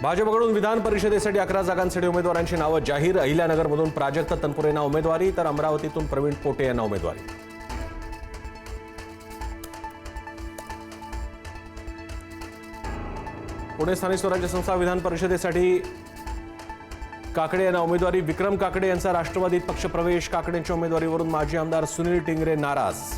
भाजपकडून विधान परिषदेसाठी 11 जागांसाठी उमेदवारांची नावं जाहीर। अहिल्यानगरमधून प्राजक्त तनपुरे यांना उमेदवारी, तर अमरावतीतून प्रवीण पोटे यांना उमेदवारी। पुणे स्थानिक स्वराज्य संस्था विधान परिषदेसाठी काकडे यांना उमेदवारी। विक्रम काकडे यांचा राष्ट्रवादीत पक्षप्रवेश। काकडेंच्या उमेदवारीवरून माजी आमदार सुनील टिंगरे नाराज।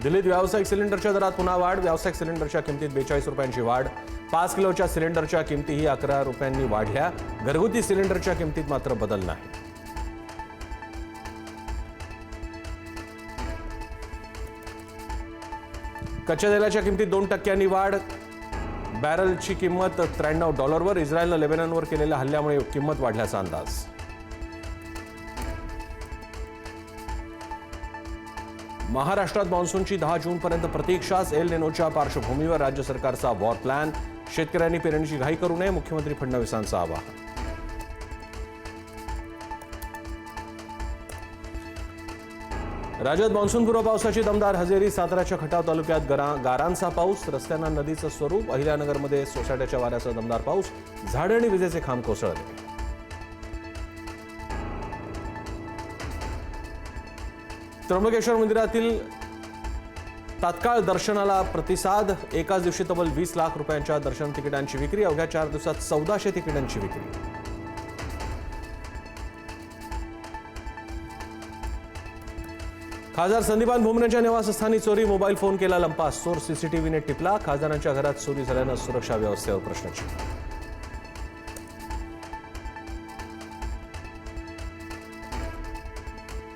दिल्लीत व्यावसायिक सिलेंडरच्या दरात पुन्हा वाढ। व्यावसायिक सिलेंडरच्या किमतीत 42 रुपयांची वाढ। 5 किलोच्या सिलेंडरच्या किमतीही 11 रुपयांनी वाढल्या। घरगुती सिलेंडरच्या किमतीत मात्र बदल नाही। कच्च्या तेलाच्या किमतीत 2% वाढ। बॅरलची किंमत $93वर। इस्रायलनं लेबननवर केलेल्या हल्ल्यामुळे किंमत वाढल्याचा अंदाज। महाराष्ट्रात मान्सूनची 10 जूनपर्यंत प्रतीक्षा। एल निनोच्या पार्श्वभूमीवर राज्य सरकारचा वॉर प्लॅन। शेतकऱ्यांनी पेरणीची घाई करू नये, मुख्यमंत्री फडणवीसांचं आवाहन। राज्यात मान्सूनपूर्व पावसाची दमदार हजेरी। साताऱ्याच्या खटाव तालुक्यात गारांचा पाऊस। रस्त्यांना नदीचं स्वरूप। अहिल्यानगरमध्ये सोसाट्याच्या वाऱ्यासह दमदार पाऊस। झाडे आणि विजेचे खांब कोसळले। त्र्यंबकेश्वर मंदिरातील तात्काळ दर्शनाला प्रतिसाद। एकाच दिवशी तब्बल 20 लाख रुपयांच्या दर्शन तिकिटांची विक्री। अवघ्या 4 दिवसात 1400 तिकिटांची विक्री। खासदार संदीपान भुमरेंच्या निवासस्थानी चोरी। मोबाईल फोन केला लंपास। चोर सीसीटीव्हीने टिपला। खासदारांच्या घरात चोरी झाल्यानं सुरक्षा व्यवस्थेवर प्रश्नचिन्ह।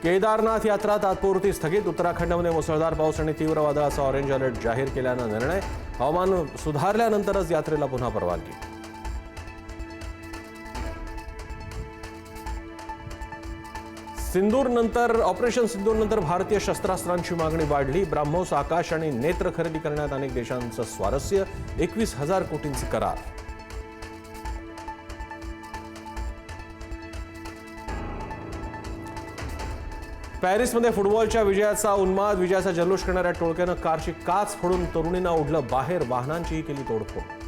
केदारनाथ यात्रा तात्पुरती स्थगित। उत्तराखंडमध्ये मुसळधार पाऊस आणि तीव्र वादळाचा ऑरेंज अलर्ट जाहीर केल्यानं निर्णय। हवामान सुधारल्यानंतरच यात्रेला पुन्हा परवानगी। ऑपरेशन सिंदूरनंतर भारतीय शस्त्रास्त्रांची मागणी वाढली। ब्राह्मोस, आकाश आणि नेत्र खरेदी करण्यात अनेक देशांचं स्वारस्य। 21,000 कोटींचे करार। पॅरिसमध्ये फुटबॉलच्या विजयाचा उन्माद। विजयाचा जल्लोष करणाऱ्या टोळक्यानं कारची काच फोडून तरुणींना ओढलं बाहेर। वाहनांचीही केली तोडफोड।